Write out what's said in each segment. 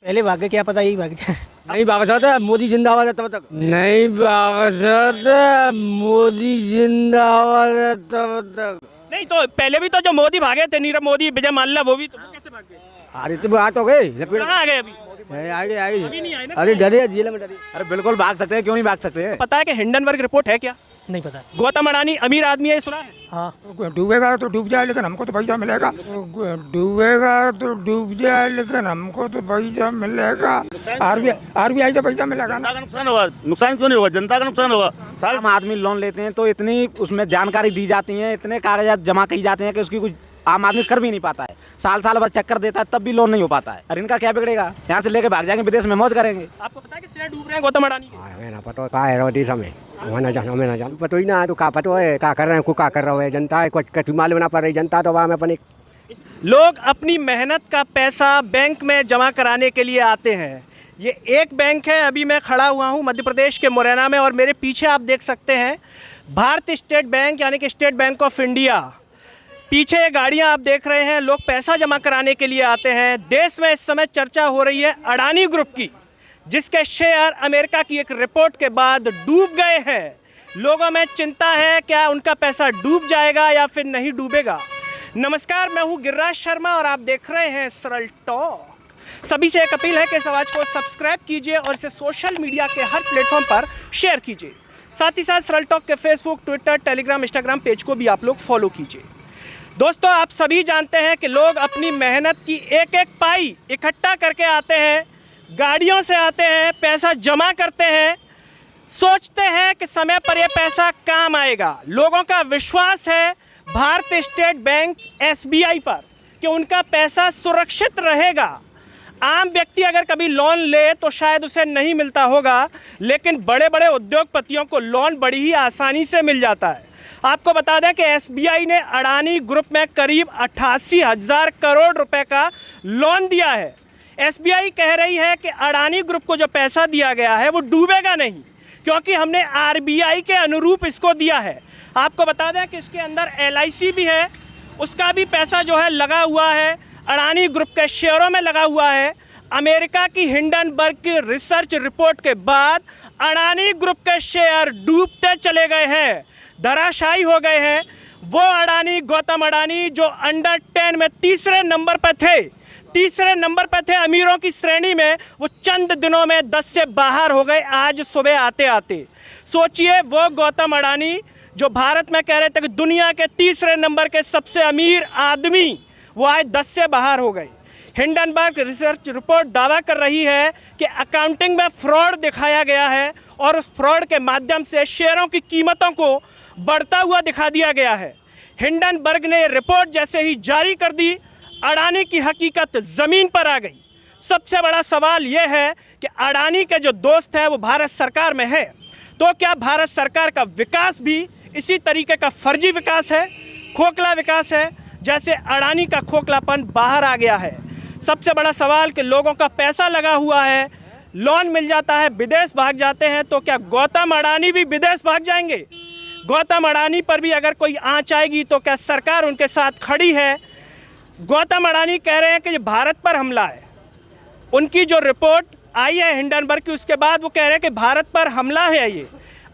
पहले भाग के क्या पता यही भाग जाए। नहीं भाग सकते, मोदी जिंदाबाद है तब तक। नहीं भाग सकते, मोदी जिंदाबाद है तब तक। नहीं तो पहले भी तो जो मोदी भागे थे, नीरव मोदी, विजय माल्या, वो भी तो वो कैसे भाग गए? अरे तो आ तो गए, कहाँ आ गए अभी? आगे अभी नहीं आए ना। अरे डरे, जेल में डरे। अरे बिल्कुल भाग सकते हैं, क्यों नहीं भाग सकते। पता है कि हिंडनबर्ग रिपोर्ट है क्या? नहीं पता। गौतम अडानी अमीर आदमी है, ये सुना है? हाँ। डूबेगा तो डूब जाए लेकिन हमको तो पैसा मिलेगा। डूबेगा तो डूब जाए लेकिन हमको तो पैसा मिलेगा। आरबीआई से पैसा मिलेगा ना। नुकसान होगा, नुकसान क्यों नहीं होगा, जनता का नुकसान होगा। सारे आम आदमी लोन लेते हैं तो इतनी उसमें जानकारी दी जाती है, इतने कागजात जमा की जाते हैं कि उसकी कुछ आम आदमी कर भी नहीं पाता है। साल भर चक्कर देता है तब भी लोन नहीं हो पाता है। और इनका क्या बिगड़ेगा, यहाँ से लेके भाग जाएंगे, विदेश में मौज करेंगे। आपको पता है कि शेयर डूब रहे हैं गौतम अडानी के? हमें ना पता का है रोटी समय हमें ना जान पता ही ना तो का पता है का कर रहे हैं, का कर रहा है जनता है, कुछ मालूम ना पड़ रही जनता तो वहाँ में अपनी। लोग अपनी मेहनत का पैसा बैंक में जमा कराने के लिए आते हैं। ये एक बैंक है, अभी मैं खड़ा हुआ हूँ मध्य प्रदेश के मुरैना में, और मेरे पीछे आप देख सकते हैं भारतीय स्टेट बैंक यानी कि स्टेट बैंक ऑफ इंडिया। पीछे ये गाड़ियाँ आप देख रहे हैं, लोग पैसा जमा कराने के लिए आते हैं। देश में इस समय चर्चा हो रही है अडानी ग्रुप की, जिसके शेयर अमेरिका की एक रिपोर्ट के बाद डूब गए हैं। लोगों में चिंता है, क्या उनका पैसा डूब जाएगा या फिर नहीं डूबेगा। नमस्कार, मैं हूं गिरिराज शर्मा और आप देख रहे हैं सरल टॉक। सभी से एक अपील है कि इस आवाज को सब्सक्राइब कीजिए और इसे सोशल मीडिया के हर प्लेटफॉर्म पर शेयर कीजिए। साथ ही साथ सरल टॉक के Facebook, Twitter, Telegram, Instagram page को भी आप लोग फॉलो कीजिए। दोस्तों, आप सभी जानते हैं कि लोग अपनी मेहनत की एक एक पाई इकट्ठा करके आते हैं, गाड़ियों से आते हैं, पैसा जमा करते हैं, सोचते हैं कि समय पर यह पैसा काम आएगा। लोगों का विश्वास है भारतीय स्टेट बैंक एसबीआई पर कि उनका पैसा सुरक्षित रहेगा। आम व्यक्ति अगर कभी लोन ले तो शायद उसे नहीं मिलता होगा, लेकिन बड़े बड़े उद्योगपतियों को लोन बड़ी ही आसानी से मिल जाता है। आपको बता दें कि एसबीआई ने अडानी ग्रुप में करीब 88,000 करोड़ रुपए का लोन दिया है। एसबीआई कह रही है कि अडानी ग्रुप को जो पैसा दिया गया है वो डूबेगा नहीं, क्योंकि हमने आरबीआई के अनुरूप इसको दिया है। आपको बता दें कि इसके अंदर एलआईसी भी है, उसका भी पैसा जो है लगा हुआ है, अडानी ग्रुप के शेयरों में लगा हुआ है। अमेरिका की हिंडनबर्ग की रिसर्च रिपोर्ट के बाद अडानी ग्रुप के शेयर डूबते चले गए हैं, धराशायी हो गए हैं। वो अडानी, गौतम अडानी, जो अंडर 10 में तीसरे नंबर पर थे अमीरों की श्रेणी में, वो चंद दिनों में 10 से बाहर हो गए आज सुबह आते आते। सोचिए, वो गौतम अडानी जो भारत में कह रहे थे कि दुनिया के तीसरे नंबर के सबसे अमीर आदमी, वो आज 10 से बाहर हो गए। हिंडनबर्ग रिसर्च रिपोर्ट दावा कर रही है कि अकाउंटिंग में फ्रॉड दिखाया गया है और उस फ्रॉड के माध्यम से शेयरों की कीमतों को बढ़ता हुआ दिखा दिया गया है। हिंडनबर्ग ने रिपोर्ट जैसे ही जारी कर दी, अडानी की हकीकत ज़मीन पर आ गई। सबसे बड़ा सवाल यह है कि अडानी के जो दोस्त हैं वो भारत सरकार में है, तो क्या भारत सरकार का विकास भी इसी तरीके का फर्जी विकास है, खोखला विकास है, जैसे अडानी का खोखलापन बाहर आ गया है। सबसे बड़ा सवाल कि लोगों का पैसा लगा हुआ है, लोन मिल जाता है, विदेश भाग जाते हैं, तो क्या गौतम अडानी भी विदेश भाग जाएंगे? गौतम अडानी पर भी अगर कोई आंच आएगी तो क्या सरकार उनके साथ खड़ी है? गौतम अडानी कह रहे हैं कि ये भारत पर हमला है। उनकी जो रिपोर्ट आई है हिंडनबर्ग की, उसके बाद वो कह रहे हैं कि भारत पर हमला है ये।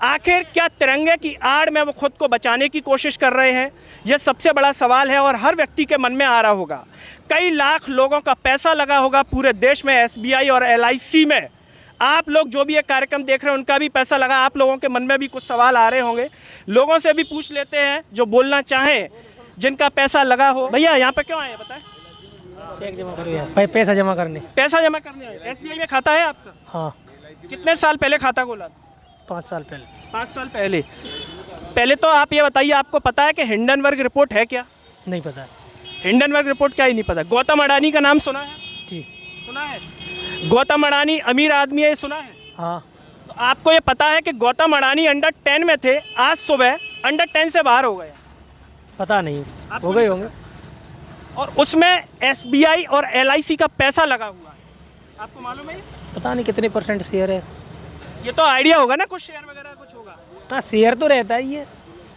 आखिर क्या तिरंगे की आड़ में वो खुद को बचाने की कोशिश कर रहे हैं? यह सबसे बड़ा सवाल है और हर व्यक्ति के मन में आ रहा होगा। कई लाख लोगों का पैसा लगा होगा पूरे देश में एसबीआई और एलआईसी में। आप लोग जो भी ये कार्यक्रम देख रहे हैं उनका भी पैसा लगा, आप लोगों के मन में भी कुछ सवाल आ रहे होंगे। लोगों से भी पूछ लेते हैं जो बोलना चाहें, जिनका पैसा लगा हो। भैया, यहाँ पे क्यों आए बताएं? चेक जमा करो, पैसा जमा करने। पैसा जमा करने आए। एसबीआई में खाता है आपका? हाँ। कितने साल पहले खाता खोला? 5 साल पहले। 5 साल पहले। पहले तो आप ये बताइए, आपको पता है कि हिंडनबर्ग रिपोर्ट है क्या? नहीं पता। हिंडनबर्ग रिपोर्ट क्या ही नहीं पता? गौतम अडानी का नाम सुना है? जी सुना है। गौतम अडानी अमीर आदमी है, सुना है? हाँ। तो आपको ये पता है कि गौतम अडानी अंडर 10 में थे, आज सुबह अंडर 10 से बाहर हो गए? पता नहीं, हो गए होंगे। और उसमें एसबीआई और एलआईसी का पैसा लगा हुआ है, आपको मालूम है? पता नहीं कितने % शेयर है। ये तो आइडिया होगा ना, कुछ शेयर वगैरह कुछ होगा। हाँ, शेयर तो रहता ही है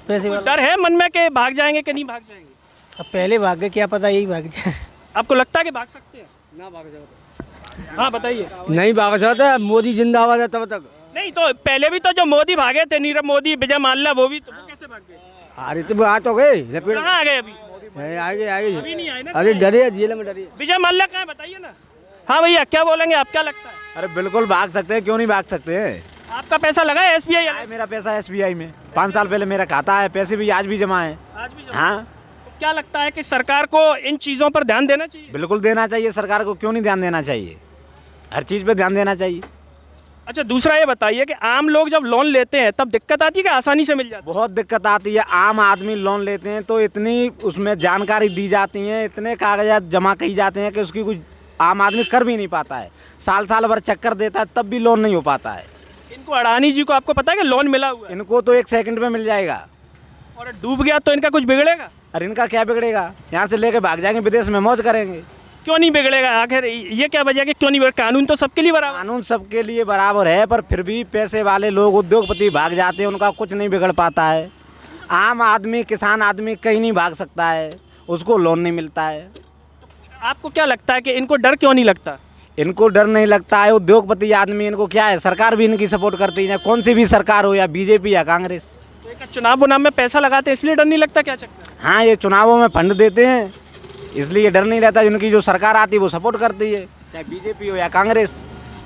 पैसे वाला। डर है मन में कि भाग जाएंगे कि नहीं भाग जाएंगे? अब पहले भाग के क्या पता यही भाग जाए। आपको लगता है कि भाग सकते हैं? ना भाग जाओ हाँ बताइए। नहीं भाग सकता, मोदी जिंदाबाद है तब तक। नहीं तो पहले भी तो जो मोदी भागे थे, नीरव मोदी, विजय माल्या, वो कैसे भाग गए? अरे तो आ तो गए लपेट कहाँ आ गए अभी? आगे आगे अभी नहीं आए ना। अरे डरे जेल में डरे। विजय माल्या कहाँ है बताइए ना। हाँ भैया क्या बोलेंगे आप, क्या लगता है? अरे बिल्कुल भाग सकते हैं, क्यों नहीं भाग सकते हैं। आपका पैसा लगा है SBI? है मेरा पैसा SBI में, 5 साल पहले मेरा खाता है, पैसे भी आज भी जमा है। आज भी हाँ तो क्या लगता है कि सरकार को इन चीज़ों पर ध्यान देना चाहिए? बिल्कुल देना चाहिए सरकार को, क्यों नहीं ध्यान देना चाहिए, हर चीज़ पे ध्यान देना चाहिए। अच्छा दूसरा ये बताइए कि आम लोग जब लोन लेते हैं तब दिक्कत आती है कि आसानी से मिल जाती है? बहुत दिक्कत आती है। आम आदमी लोन लेते हैं तो इतनी उसमें जानकारी दी जाती है, इतने कागजात जमा किए जाते हैं कि उसकी कुछ आम आदमी कर भी नहीं पाता है। साल साल भर चक्कर देता है तब भी लोन नहीं हो पाता है। इनको अडानी जी को आपको पता है कि लोन मिला हुआ है? इनको तो 1 सेकंड में मिल जाएगा। और डूब गया तो इनका कुछ बिगड़ेगा? और इनका क्या बिगड़ेगा, यहाँ से लेके भाग जाएंगे विदेश में, मौज करेंगे। क्यों नहीं बिगड़ेगा? आखिर ये क्या वजह है कि क्यों नहीं बिगड़ेगा? कानून तो सबके लिए बराबर। कानून सबके लिए बराबर है, पर फिर भी पैसे वाले लोग, उद्योगपति भाग जाते हैं, उनका कुछ नहीं बिगड़ पाता है। आम आदमी, किसान आदमी कहीं नहीं भाग सकता है, उसको लोन नहीं मिलता है। आपको क्या लगता है कि इनको डर क्यों नहीं लगता? इनको डर नहीं लगता है, उद्योगपति आदमी, इनको क्या है, सरकार भी इनकी सपोर्ट करती है, कौन सी भी सरकार हो, या बीजेपी या कांग्रेस। तो एक चुनाव में पैसा लगाते हैं इसलिए डर नहीं लगता, क्या चक्कर? हाँ, ये चुनावों में फंड देते हैं इसलिए डर नहीं रहता। उनकी जो सरकार आती है वो सपोर्ट करती है, चाहे बीजेपी हो या कांग्रेस।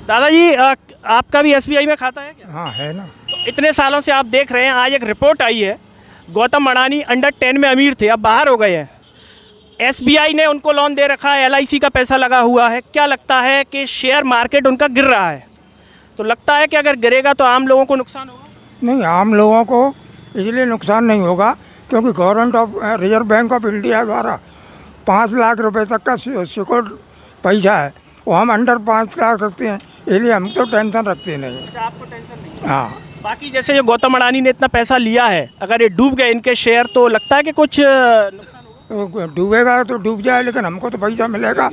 दादाजी आपका भी SBI में खाता है क्या? हाँ है ना। तो इतने सालों से आप देख रहे हैं, आज एक रिपोर्ट आई है, गौतम अडानी अंडर 10 में अमीर थे, अब बाहर हो गए हैं। SBI ने उनको लोन दे रखा है, LIC का पैसा लगा हुआ है। क्या लगता है कि शेयर मार्केट उनका गिर रहा है, तो लगता है कि अगर गिरेगा तो आम लोगों को नुकसान होगा? नहीं, आम लोगों को इसलिए नुकसान नहीं होगा क्योंकि government of reserve bank of India द्वारा 5 लाख रुपए तक का सिक्योर्ड पैसा है, वो हम अंडर 5 लाख रखते हैं, इसलिए हम तो टेंशन रखते नहीं। अच्छा, आपको टेंशन नहीं है। हाँ, बाकी जैसे जो गौतम अडानी ने इतना पैसा लिया है, अगर ये डूब गए इनके शेयर, तो लगता है कि कुछ नुकसान होगा? तो डूबेगा तो डूब जाए, लेकिन हमको तो पैसा मिलेगा।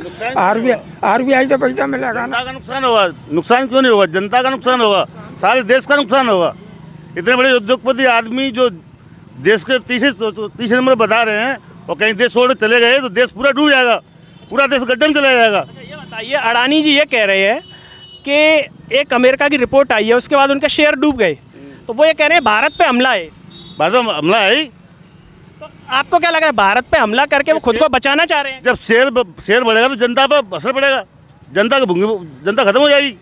RBI से पैसा मिलेगा ना। जनता का नुकसान होगा, नुकसान क्यों नहीं होगा, जनता का नुकसान होगा, सारे देश का नुकसान होगा। इतने बड़े उद्योगपति आदमी जो देश के तीसरे नंबर बता रहे हैं और कहीं देश छोड़ चले गए तो देश पूरा डूब जाएगा, पूरा देश गड्ढे में चला जाएगा। अच्छा ये बताइए, अडानी जी ये कह रहे हैं कि एक अमेरिका की रिपोर्ट आई है, उसके बाद उनके शेयर डूब गए, तो वो ये कह रहे हैं भारत पे हमला है। भारत में हमला है, तो आपको क्या लग रहा है, भारत पे हमला करके वो खुद को बचाना चाह रहे हैं? जब शेयर बढ़ेगा तो जनता पर असर पड़ेगा, जनता खत्म हो जाएगी।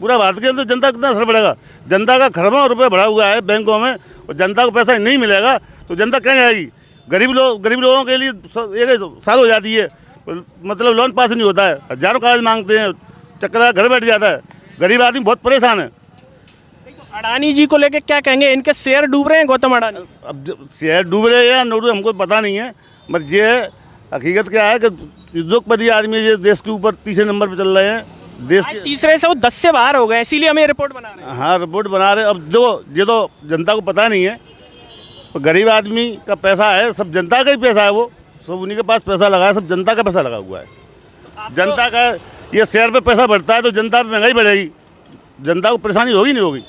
पूरा भारत के अंदर जनता कितना असर पड़ेगा, जनता का खरबों रुपये बढ़ा हुआ है बैंकों में, और जनता को पैसा नहीं मिलेगा तो जनता कहाँ जाएगी? गरीब लोगों के लिए एक साल हो जाती है, मतलब लोन पास नहीं होता है, हजारों कागज मांगते हैं, चक्कर घर बैठ जाता है, गरीब आदमी बहुत परेशान है। तो अडानी जी को लेके क्या कहेंगे, इनके शेयर डूब रहे हैं गौतम अडानी? अब शेयर डूब रहे हैं या नोट हमको पता नहीं है, मगर ये हकीकत क्या है कि उद्योगपति आदमी ये देश के ऊपर तीसरे नंबर पर चल रहे हैं, देश आज तीसरे से वो 10 से बाहर हो गए, इसीलिए हमें रिपोर्ट बना रहे हैं। हाँ, रिपोर्ट बना रहे। अब जो ये तो जनता को पता नहीं है, तो गरीब आदमी का पैसा है, सब जनता का ही पैसा है, वो सब उन्हीं के पास पैसा लगा है, सब जनता का पैसा लगा हुआ है। जनता का ये शेयर पे पैसा बढ़ता है तो जनता पे महंगाई बढ़ेगी, जनता को परेशानी होगी नहीं होगी?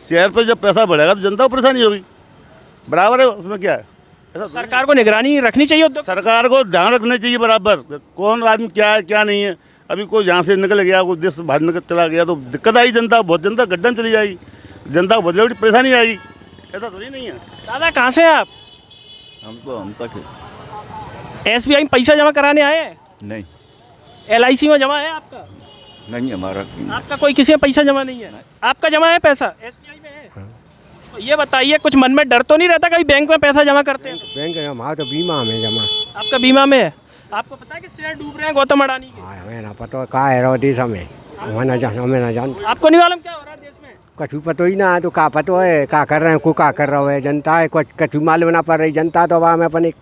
शेयर पे जब पैसा बढ़ेगा तो जनता को परेशानी होगी, बराबर है, उसमें क्या है? ऐसा सरकार को निगरानी रखनी चाहिए, उद्योग सरकार को ध्यान रखना चाहिए बराबर, कौन आदमी क्या है क्या नहीं है। अभी कोई यहाँ से निकल गया, कोई देश बाहर निकल चला गया तो दिक्कत आई, जनता बहुत, जनता गड्ढे में चली जाएगी, जनता को बहुत बड़ी परेशानी आएगी। ऐसा थोड़ी नहीं है। दादा कहाँ से हैं आप? हम तक SBI में पैसा जमा कराने आए हैं? नहीं, LIC में जमा है आपका? नहीं हमारा। आपका कोई किसी में पैसा जमा नहीं है? आपका जमा है पैसा, SBI में है? तो ये बताइए, कुछ मन में डर तो नहीं रहता कभी बैंक में पैसा जमा करते हैं? बैंक हमारा तो बीमा में जमा। आपका बीमा में है? आपको पता है कि शेयर डूब रहे हैं गौतम अडानी के? हाँ, हमें ना पता क्या है रहो देश में, हमें ना जान आपको नहीं मालूम क्या हो रहा है देश में? कछु पता ही ना है, तो क्या पता है क्या कर रहे हैं, को क्या कर रहा है जनता है, कुछ कछु मालूम ना पड़ रही जनता, तो अब में अपन एक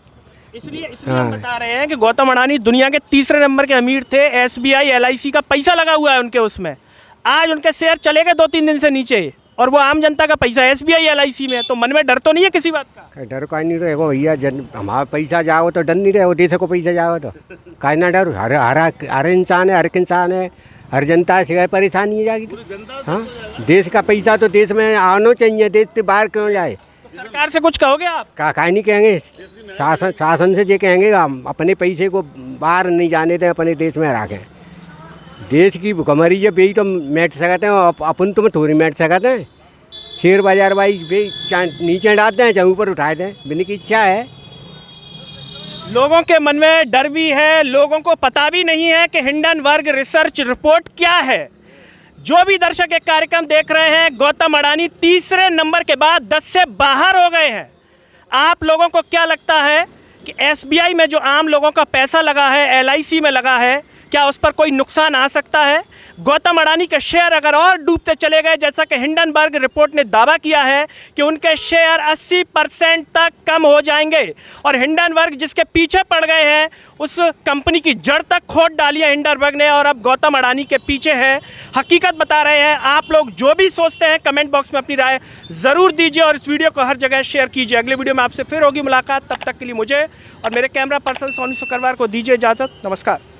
इसलिए हम बता रहे हैं कि गौतम अडानी दुनिया के तीसरे नंबर के अमीर थे, SBI LIC का पैसा लगा हुआ है उनके उसमें, आज उनके शेयर चले गए 2-3 दिन से नीचे, और वो आम जनता का पैसा SBI LIC में, तो मन में डर तो नहीं है किसी बात का? डर का नहीं रहेगा भैया, हमारा पैसा जाओ तो डर नहीं रहे, देश को पैसा जाओ तो का ना डर, हर इंसान है, हर इंसान है, हर जनता से परेशानी है जाएगी। हाँ, देश का पैसा तो देश में आना चाहिए, देश से बाहर क्यों जाए? तो सरकार से कुछ कहोगे आप? का नहीं कहेंगे, शासन से ये कहेंगे हम अपने पैसे को बाहर नहीं जाने दें, अपने देश में रखें। देश की भुखमरी जब यही तो मैट सकते हैं, अपन तो में थोड़ी मैट सकते हैं। शेयर बाजार भाई नीचे डालते हैं चाहे ऊपर उठाए दें, बिना की इच्छा है। लोगों के मन में डर भी है, लोगों को पता भी नहीं है कि हिंडनबर्ग रिसर्च रिपोर्ट क्या है। जो भी दर्शक एक कार्यक्रम देख रहे हैं, गौतम अडानी तीसरे नंबर के बाद 10 से बाहर हो गए हैं। आप लोगों को क्या लगता है कि एसबीआई में जो आम लोगों का पैसा लगा है, एलआईसी में लगा है, क्या उस पर कोई नुकसान आ सकता है? गौतम अडानी के शेयर अगर और डूबते चले गए, जैसा कि हिंडनबर्ग रिपोर्ट ने दावा किया है कि उनके शेयर 80% तक कम हो जाएंगे, और हिंडनबर्ग जिसके पीछे पड़ गए हैं उस कंपनी की जड़ तक खोद डाली है हिंडनबर्ग ने, और अब गौतम अडानी के पीछे है। हकीकत बता रहे हैं। आप लोग जो भी सोचते हैं कमेंट बॉक्स में अपनी राय ज़रूर दीजिए और इस वीडियो को हर जगह शेयर कीजिए। अगले वीडियो में आपसे फिर होगी मुलाकात, तब तक के लिए मुझे और मेरे कैमरा पर्सन सोनी सुकरवार को दीजिए इजाज़त। नमस्कार।